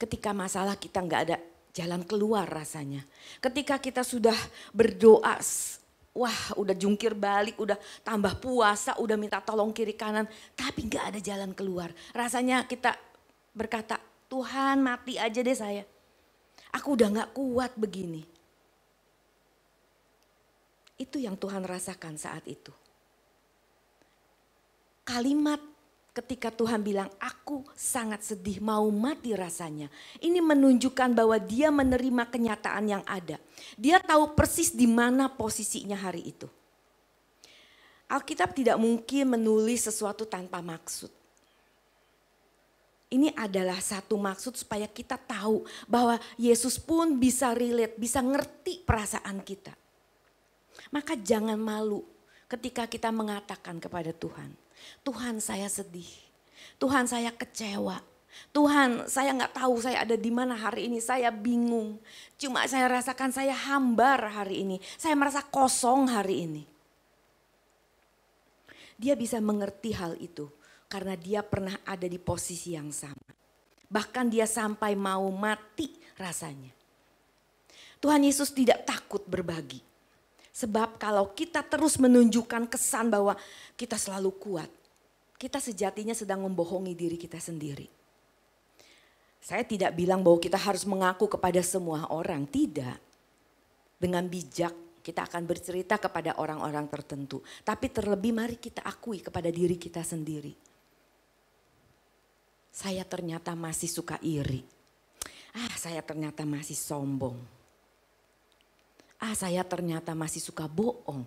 Speaker 6: Ketika masalah kita nggak ada jalan keluar rasanya. Ketika kita sudah berdoa, wah udah jungkir balik, udah tambah puasa, udah minta tolong kiri kanan. Tapi nggak ada jalan keluar. Rasanya kita berkata, Tuhan mati aja deh saya. Aku udah nggak kuat begini. Itu yang Tuhan rasakan saat itu. Kalimat ketika Tuhan bilang, aku sangat sedih mau mati rasanya. Ini menunjukkan bahwa dia menerima kenyataan yang ada. Dia tahu persis di mana posisinya hari itu. Alkitab tidak mungkin menulis sesuatu tanpa maksud. Ini adalah satu maksud supaya kita tahu bahwa Yesus pun bisa relate, bisa ngerti perasaan kita. Maka jangan malu ketika kita mengatakan kepada Tuhan, Tuhan saya sedih, Tuhan saya kecewa, Tuhan saya nggak tahu saya ada di mana hari ini, saya bingung. Cuma saya rasakan saya hambar hari ini, saya merasa kosong hari ini. Dia bisa mengerti hal itu karena dia pernah ada di posisi yang sama. Bahkan dia sampai mau mati rasanya. Tuhan Yesus tidak takut berbagi. Sebab kalau kita terus menunjukkan kesan bahwa kita selalu kuat, kita sejatinya sedang membohongi diri kita sendiri. Saya tidak bilang bahwa kita harus mengaku kepada semua orang, tidak. Dengan bijak kita akan bercerita kepada orang-orang tertentu. Tapi terlebih mari kita akui kepada diri kita sendiri. Saya ternyata masih suka iri. Saya ternyata masih sombong. Saya ternyata masih suka bohong.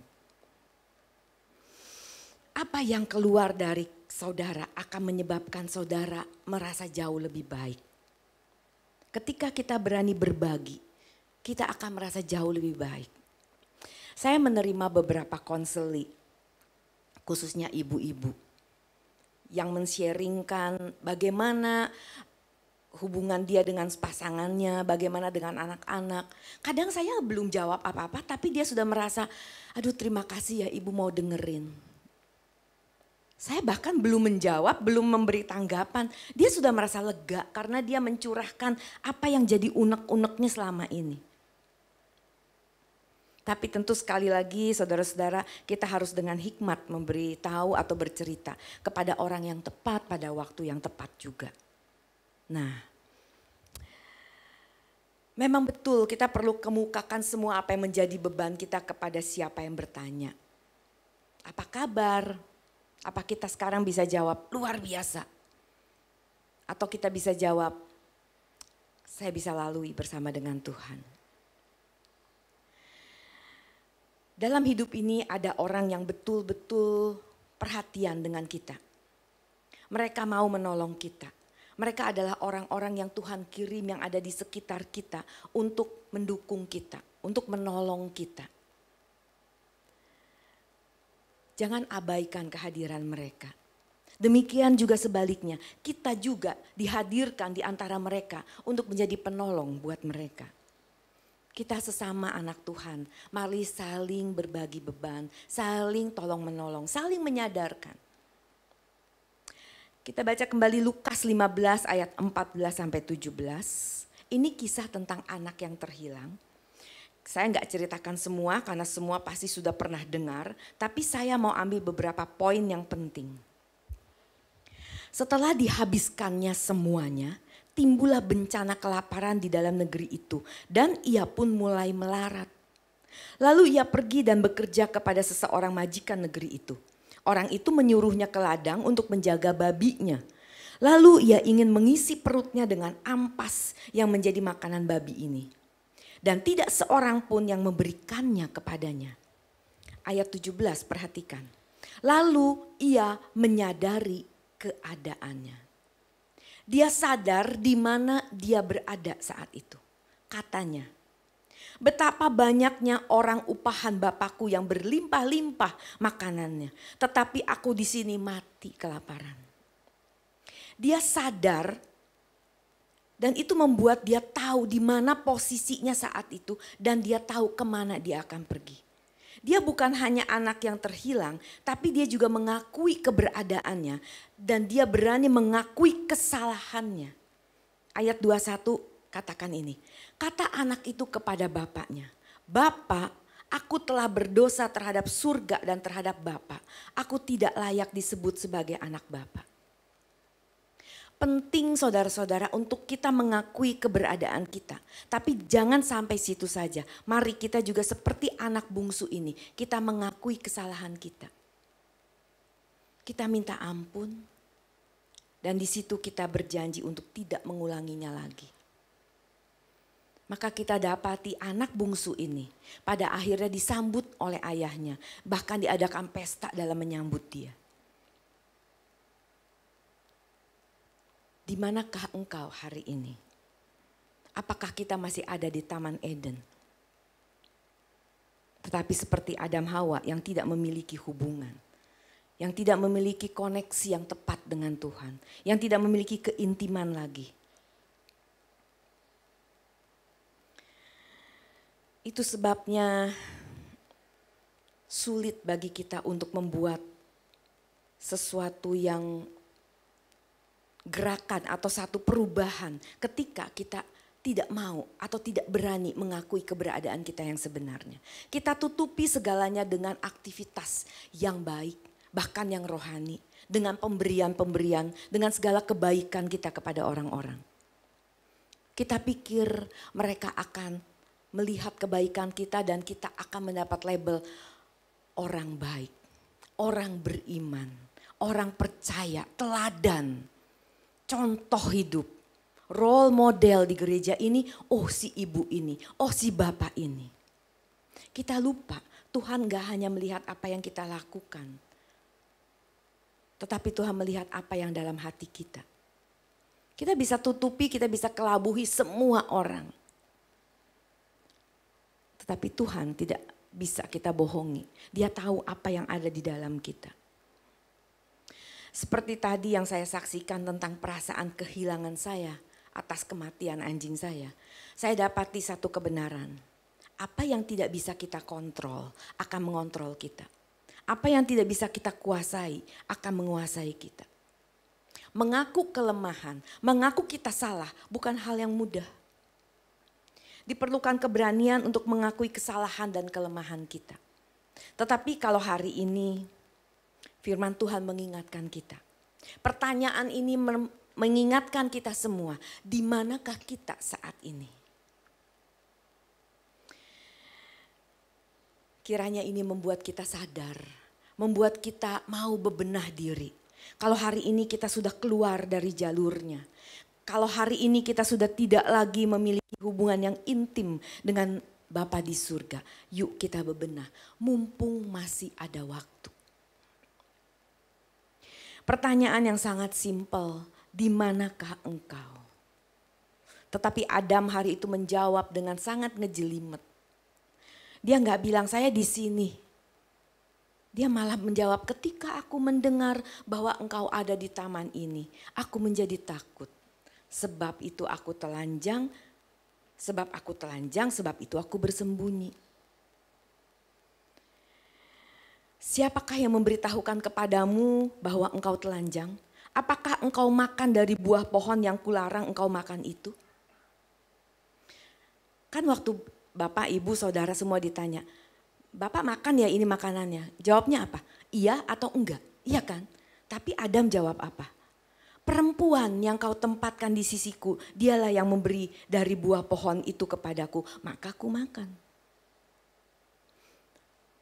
Speaker 6: Apa yang keluar dari saudara akan menyebabkan saudara merasa jauh lebih baik. Ketika kita berani berbagi, kita akan merasa jauh lebih baik. Saya menerima beberapa konseli, khususnya ibu-ibu, yang men-sharingkan bagaimana hubungan dia dengan pasangannya, bagaimana dengan anak-anak. Kadang saya belum jawab apa-apa, tapi dia sudah merasa, aduh terima kasih ya ibu mau dengerin. Saya bahkan belum menjawab, belum memberi tanggapan. Dia sudah merasa lega karena dia mencurahkan apa yang jadi unek-uneknya selama ini. Tapi tentu sekali lagi saudara-saudara, kita harus dengan hikmat memberi tahu atau bercerita kepada orang yang tepat pada waktu yang tepat juga. Nah, memang betul kita perlu kemukakan semua apa yang menjadi beban kita kepada siapa yang bertanya. Apa kabar? Apa kita sekarang bisa jawab luar biasa? Atau kita bisa jawab, saya bisa lalui bersama dengan Tuhan. Dalam hidup ini ada orang yang betul-betul perhatian dengan kita. Mereka mau menolong kita. Mereka adalah orang-orang yang Tuhan kirim yang ada di sekitar kita untuk mendukung kita, untuk menolong kita. Jangan abaikan kehadiran mereka. Demikian juga sebaliknya, kita juga dihadirkan di antara mereka untuk menjadi penolong buat mereka. Kita sesama anak Tuhan, mari saling berbagi beban, saling tolong menolong, saling menyadarkan. Kita baca kembali Lukas 15 ayat 14 sampai 17. Ini kisah tentang anak yang terhilang. Saya nggak ceritakan semua karena semua pasti sudah pernah dengar, tapi saya mau ambil beberapa poin yang penting. Setelah dihabiskannya semuanya, timbullah bencana kelaparan di dalam negeri itu dan ia pun mulai melarat. Lalu ia pergi dan bekerja kepada seseorang majikan negeri itu. Orang itu menyuruhnya ke ladang untuk menjaga babinya. Lalu ia ingin mengisi perutnya dengan ampas yang menjadi makanan babi ini. Dan tidak seorang pun yang memberikannya kepadanya. Ayat 17 perhatikan. Lalu ia menyadari keadaannya. Dia sadar di mana dia berada saat itu. Katanya, betapa banyaknya orang upahan Bapakku yang berlimpah-limpah makanannya. Tetapi aku di sini mati kelaparan. Dia sadar dan itu membuat dia tahu di mana posisinya saat itu dan dia tahu kemana dia akan pergi. Dia bukan hanya anak yang terhilang, tapi dia juga mengakui keberadaannya dan dia berani mengakui kesalahannya. Ayat 21 katakan ini, kata anak itu kepada bapaknya, Bapak, aku telah berdosa terhadap surga dan terhadap Bapak. Aku tidak layak disebut sebagai anak Bapak. Penting saudara-saudara untuk kita mengakui keberadaan kita. Tapi jangan sampai situ saja. Mari kita juga seperti anak bungsu ini. Kita mengakui kesalahan kita. Kita minta ampun. Dan di situ kita berjanji untuk tidak mengulanginya lagi. Maka kita dapati anak bungsu ini pada akhirnya disambut oleh ayahnya. Bahkan diadakan pesta dalam menyambut dia. Di manakah engkau hari ini? Apakah kita masih ada di Taman Eden? Tetapi seperti Adam Hawa yang tidak memiliki hubungan. Yang tidak memiliki koneksi yang tepat dengan Tuhan. Yang tidak memiliki keintiman lagi. Itu sebabnya sulit bagi kita untuk membuat sesuatu yang gerakan atau satu perubahan ketika kita tidak mau atau tidak berani mengakui keberadaan kita yang sebenarnya. Kita tutupi segalanya dengan aktivitas yang baik, bahkan yang rohani. Dengan pemberian-pemberian, dengan segala kebaikan kita kepada orang-orang. Kita pikir mereka akan melihat kebaikan kita dan kita akan mendapat label orang baik, orang beriman, orang percaya, teladan. Contoh hidup, role model di gereja ini, oh si ibu ini, oh si bapak ini. Kita lupa Tuhan gak hanya melihat apa yang kita lakukan. Tetapi Tuhan melihat apa yang dalam hati kita. Kita bisa tutupi, kita bisa kelabuhi semua orang. Tetapi Tuhan tidak bisa kita bohongi. Dia tahu apa yang ada di dalam kita. Seperti tadi yang saya saksikan tentang perasaan kehilangan saya atas kematian anjing saya. Saya dapati satu kebenaran. Apa yang tidak bisa kita kontrol akan mengontrol kita. Apa yang tidak bisa kita kuasai akan menguasai kita. Mengaku kelemahan, mengaku kita salah bukan hal yang mudah. Diperlukan keberanian untuk mengakui kesalahan dan kelemahan kita. Tetapi kalau hari ini firman Tuhan mengingatkan kita. Pertanyaan ini mengingatkan kita semua, di manakah kita saat ini? Kiranya ini membuat kita sadar, membuat kita mau bebenah diri. Kalau hari ini kita sudah keluar dari jalurnya, kalau hari ini kita sudah tidak lagi memiliki hubungan yang intim dengan Bapa di surga, yuk kita bebenah, mumpung masih ada waktu. Pertanyaan yang sangat simpel, di manakah engkau? Tetapi Adam hari itu menjawab dengan sangat ngejelimet. Dia nggak bilang saya di sini. Dia malah menjawab, ketika aku mendengar bahwa engkau ada di taman ini, aku menjadi takut. Sebab itu aku telanjang, sebab itu aku bersembunyi. Siapakah yang memberitahukan kepadamu bahwa engkau telanjang? Apakah engkau makan dari buah pohon yang kularang engkau makan itu? Kan waktu Bapak, Ibu, Saudara semua ditanya, Bapak makan ya ini makanannya? Jawabnya apa? Iya atau enggak? Iya kan? Tapi Adam jawab apa? Perempuan yang kau tempatkan di sisiku, dialah yang memberi dari buah pohon itu kepadaku, maka aku makan.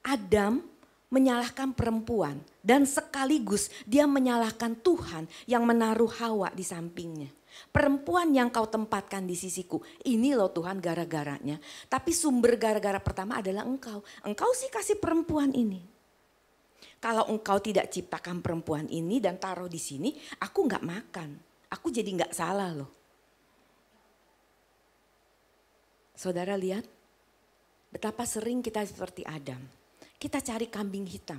Speaker 6: Adam menyalahkan perempuan dan sekaligus dia menyalahkan Tuhan yang menaruh Hawa di sampingnya. Perempuan yang kau tempatkan di sisiku, ini loh Tuhan gara-garanya. Tapi sumber gara-gara pertama adalah engkau. Engkau sih kasih perempuan ini. Kalau engkau tidak ciptakan perempuan ini dan taruh di sini, aku nggak makan. Aku jadi nggak salah loh. Saudara lihat, betapa sering kita seperti Adam. Kita cari kambing hitam.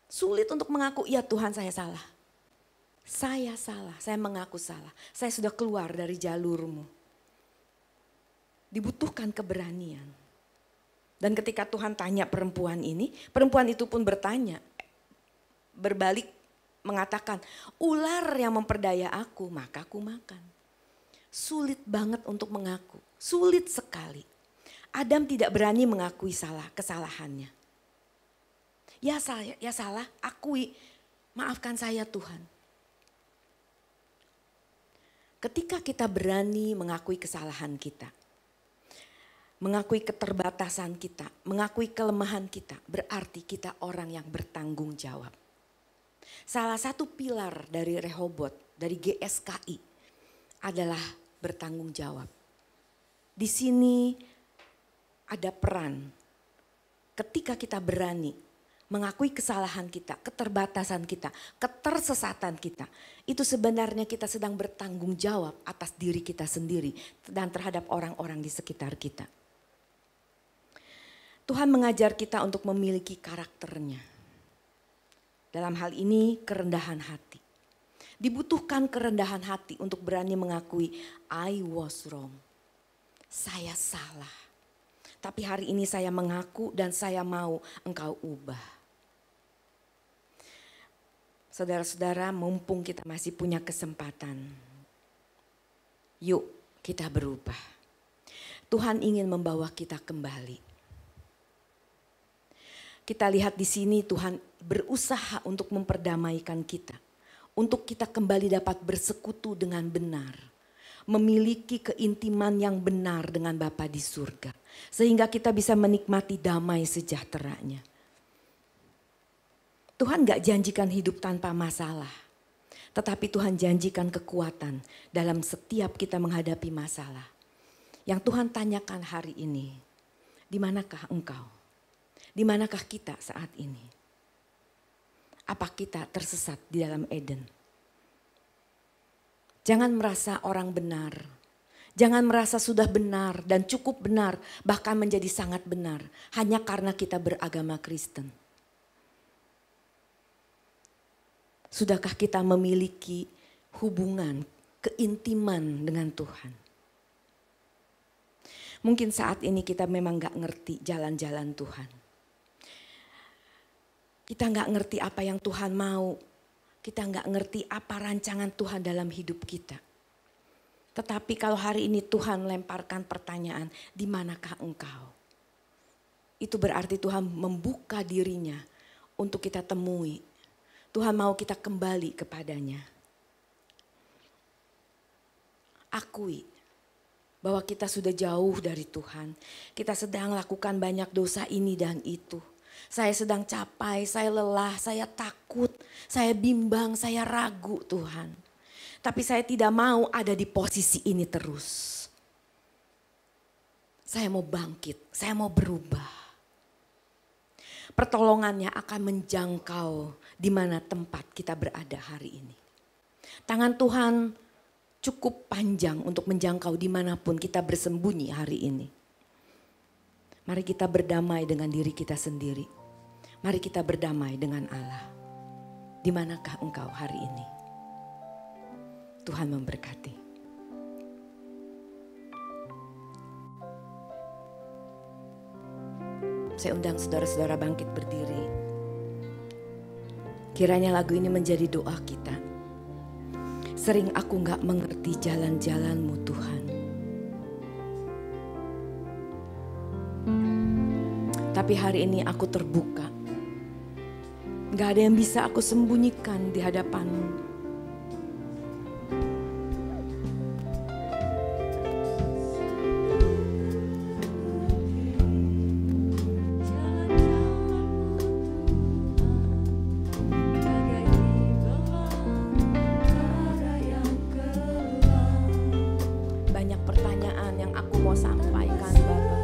Speaker 6: Sulit untuk mengaku, ya Tuhan saya salah. Saya salah, saya mengaku salah. Saya sudah keluar dari jalurmu. Dibutuhkan keberanian. Dan ketika Tuhan tanya perempuan ini, perempuan itu pun bertanya. Berbalik mengatakan, ular yang memperdaya aku, maka aku makan. Sulit banget untuk mengaku, sulit sekali. Adam tidak berani mengakui kesalahannya. Ya salah, akui, maafkan saya Tuhan. Ketika kita berani mengakui kesalahan kita, mengakui keterbatasan kita, mengakui kelemahan kita, berarti kita orang yang bertanggung jawab. Salah satu pilar dari Rehobot, dari GSKI adalah bertanggung jawab. Di sini ada peran ketika kita berani mengakui kesalahan kita, keterbatasan kita, ketersesatan kita. Itu sebenarnya kita sedang bertanggung jawab atas diri kita sendiri dan terhadap orang-orang di sekitar kita. Tuhan mengajar kita untuk memiliki karakternya. Dalam hal ini kerendahan hati. Dibutuhkan kerendahan hati untuk berani mengakui I was wrong. Saya salah. Tapi hari ini saya mengaku dan saya mau engkau ubah. Saudara-saudara, mumpung kita masih punya kesempatan. Yuk kita berubah. Tuhan ingin membawa kita kembali. Kita lihat di sini Tuhan berusaha untuk memperdamaikan kita. Untuk kita kembali dapat bersekutu dengan benar. Memiliki keintiman yang benar dengan Bapa di surga. Sehingga kita bisa menikmati damai sejahteranya. Tuhan gak janjikan hidup tanpa masalah. Tetapi Tuhan janjikan kekuatan dalam setiap kita menghadapi masalah. Yang Tuhan tanyakan hari ini, di manakah engkau? Di manakah kita saat ini? Apa kita tersesat di dalam Eden? Jangan merasa orang benar. Jangan merasa sudah benar dan cukup benar, bahkan menjadi sangat benar. Hanya karena kita beragama Kristen. Sudahkah kita memiliki hubungan, keintiman dengan Tuhan? Mungkin saat ini kita memang gak ngerti jalan-jalan Tuhan. Kita nggak ngerti apa yang Tuhan mau. Kita nggak ngerti apa rancangan Tuhan dalam hidup kita. Tetapi kalau hari ini Tuhan lemparkan pertanyaan, di manakah engkau? Itu berarti Tuhan membuka dirinya untuk kita temui. Tuhan mau kita kembali kepadanya. Akui bahwa kita sudah jauh dari Tuhan. Kita sedang lakukan banyak dosa ini dan itu. Saya sedang capai, saya lelah, saya takut, saya bimbang, saya ragu Tuhan. Tapi saya tidak mau ada di posisi ini terus. Saya mau bangkit, saya mau berubah. Pertolongannya akan menjangkau di mana tempat kita berada hari ini. Tangan Tuhan cukup panjang untuk menjangkau dimanapun kita bersembunyi hari ini. Mari kita berdamai dengan diri kita sendiri. Mari kita berdamai dengan Allah. Di manakah engkau hari ini? Tuhan memberkati. Saya undang saudara-saudara bangkit berdiri. Kiranya lagu ini menjadi doa kita. Sering aku gak mengerti jalan-jalan-Mu Tuhan. Tapi hari ini aku terbuka. Gak ada yang bisa aku sembunyikan di hadapan-Mu. Banyak pertanyaan yang aku mau sampaikan, Bapak.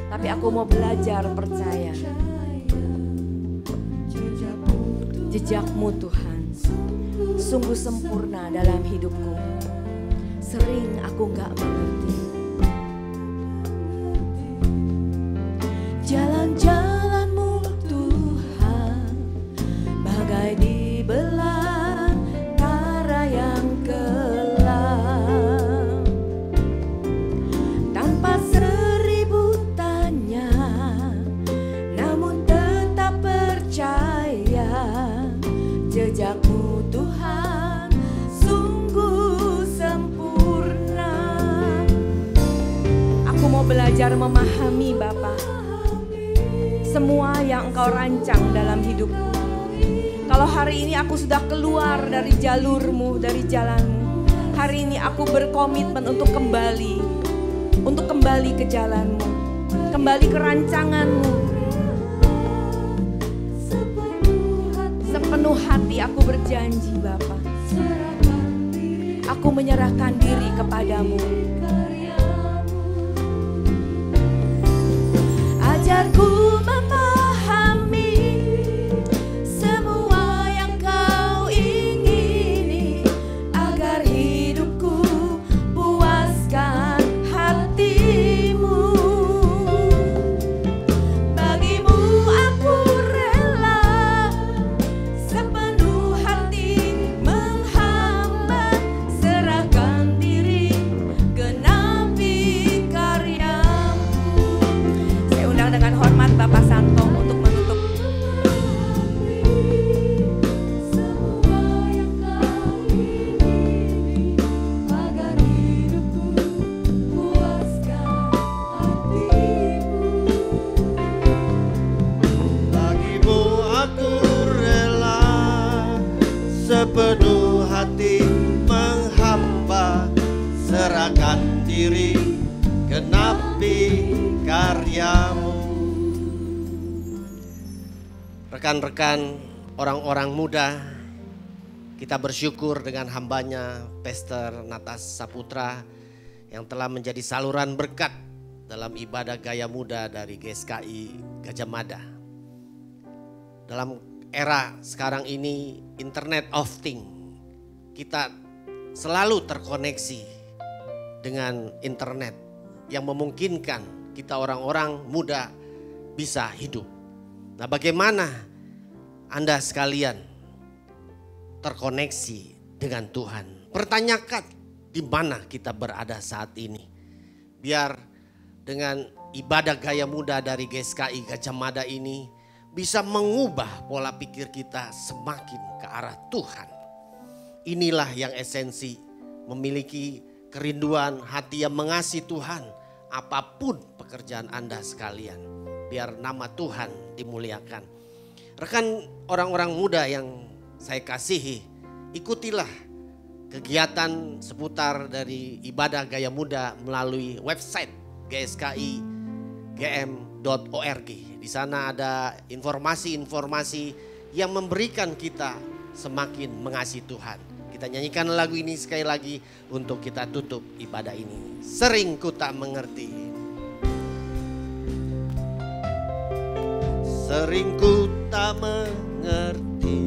Speaker 6: Tapi aku mau belajar percaya. Jejak-Mu Tuhan sungguh sempurna dalam hidupku. Sering aku gak mengerti. Jalan-jalan-Mu Tuhan bagai di belantara yang kelam. Tanpa seribu tanya, namun tetap percaya. Jejak-Mu Tuhan sungguh sempurna. Aku mau belajar memahami Bapa. Semua yang Engkau rancang dalam hidupku. Kalau hari ini aku sudah keluar dari jalur-Mu, dari jalan-Mu. Hari ini aku berkomitmen untuk kembali. Untuk kembali ke jalan-Mu. Kembali ke rancangan-Mu. Sepenuh hati aku berjanji Bapa. Aku menyerahkan diri kepadamu. Ajarku memahami semua yang Kau ingini, agar hidupku puaskan hati-Mu. Bagimu aku rela sepenuh hati menghamba, serahkan diri, genapi karya-Mu. Saya undang dengan hormat Bapak Santo untuk menutup.
Speaker 1: Bagimu aku rela sepenuh hati menghamba, serahkan diri, genapi karya-Mu. Rekan-rekan, orang-orang muda, kita bersyukur dengan hambanya Pastor Natas Saputra yang telah menjadi saluran berkat dalam ibadah gaya muda dari GSKI Gajah Mada. Dalam era sekarang ini, Internet of Things, kita selalu terkoneksi dengan internet yang memungkinkan kita orang-orang muda bisa hidup. Nah, bagaimana Anda sekalian terkoneksi dengan Tuhan? Pertanyakan di mana kita berada saat ini. Biar dengan ibadah gaya muda dari GSKI Gajah Mada ini bisa mengubah pola pikir kita semakin ke arah Tuhan. Inilah yang esensi, memiliki kerinduan hati yang mengasihi Tuhan apapun pekerjaan Anda sekalian. Biar nama Tuhan dimuliakan. Rekan orang-orang muda yang saya kasihi, ikutilah kegiatan seputar dari ibadah gaya muda melalui website gskigm.org. Di sana ada informasi-informasi yang memberikan kita semakin mengasihi Tuhan. Kita nyanyikan lagu ini sekali lagi untuk kita tutup ibadah ini. Sering ku tak mengerti. Sering ku tak mengerti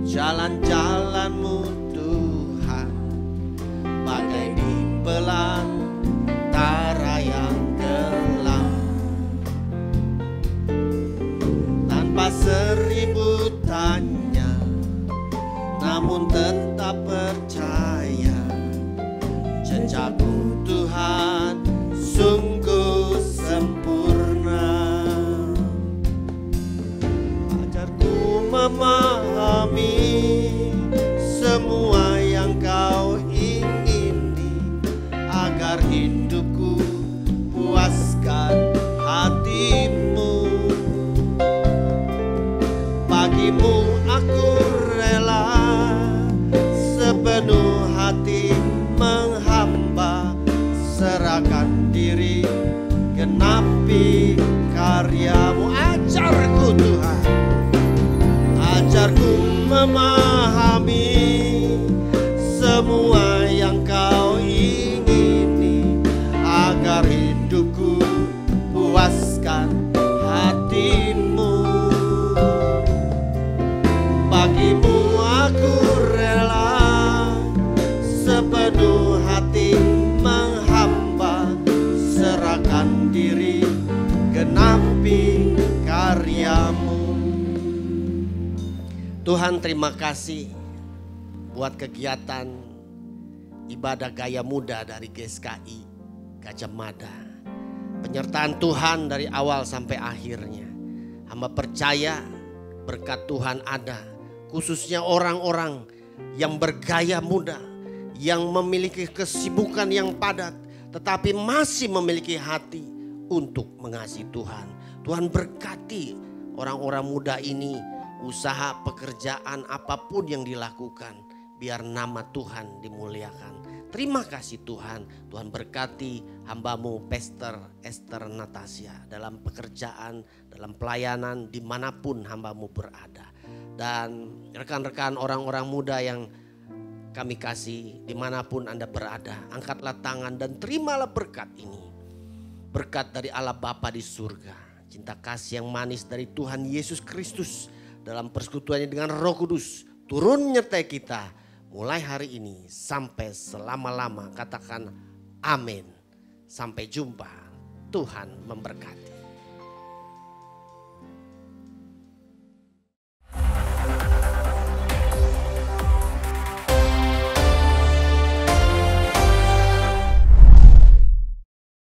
Speaker 1: jalan-jalan-Mu Tuhan, bagai di belantara yang gelap. Tanpa seribu tanya, namun tetap percaya, jejakku Tuhan sungguh sempurna. Ajarku memahami semua yang Kau ingini, agar hidupku puaskan hati-Mu. Bagimu aku rela sepenuh hati menghamba, serahkan diri genapi karya-Mu. Ajarku Tuhan, ajarku memahami semua yang Kau ingini, agar hidupku puaskan hati-Mu. Bagimu aku rela sepenuh hati menghamba, serahkan diri genapi karya-Mu. Tuhan, terima kasih buat kegiatan ibadah gaya muda dari GSKI Gajah Mada. Penyertaan Tuhan dari awal sampai akhirnya. Hamba percaya berkat Tuhan ada, khususnya orang-orang yang bergaya muda, yang memiliki kesibukan yang padat, tetapi masih memiliki hati untuk mengasihi Tuhan. Tuhan berkati orang-orang muda ini, usaha pekerjaan apapun yang dilakukan, biar nama Tuhan dimuliakan. Terima kasih Tuhan. Tuhan berkati hamba-Mu Pastor Esther Natasha dalam pekerjaan, dalam pelayanan dimanapun hamba-Mu berada. Dan rekan-rekan orang-orang muda yang kami kasih dimanapun Anda berada, angkatlah tangan dan terimalah berkat ini. Berkat dari Allah Bapa di surga, cinta kasih yang manis dari Tuhan Yesus Kristus dalam persekutuannya dengan Roh Kudus turun menyertai kita mulai hari ini sampai selama-lama. Katakan amin. Sampai jumpa. Tuhan memberkati.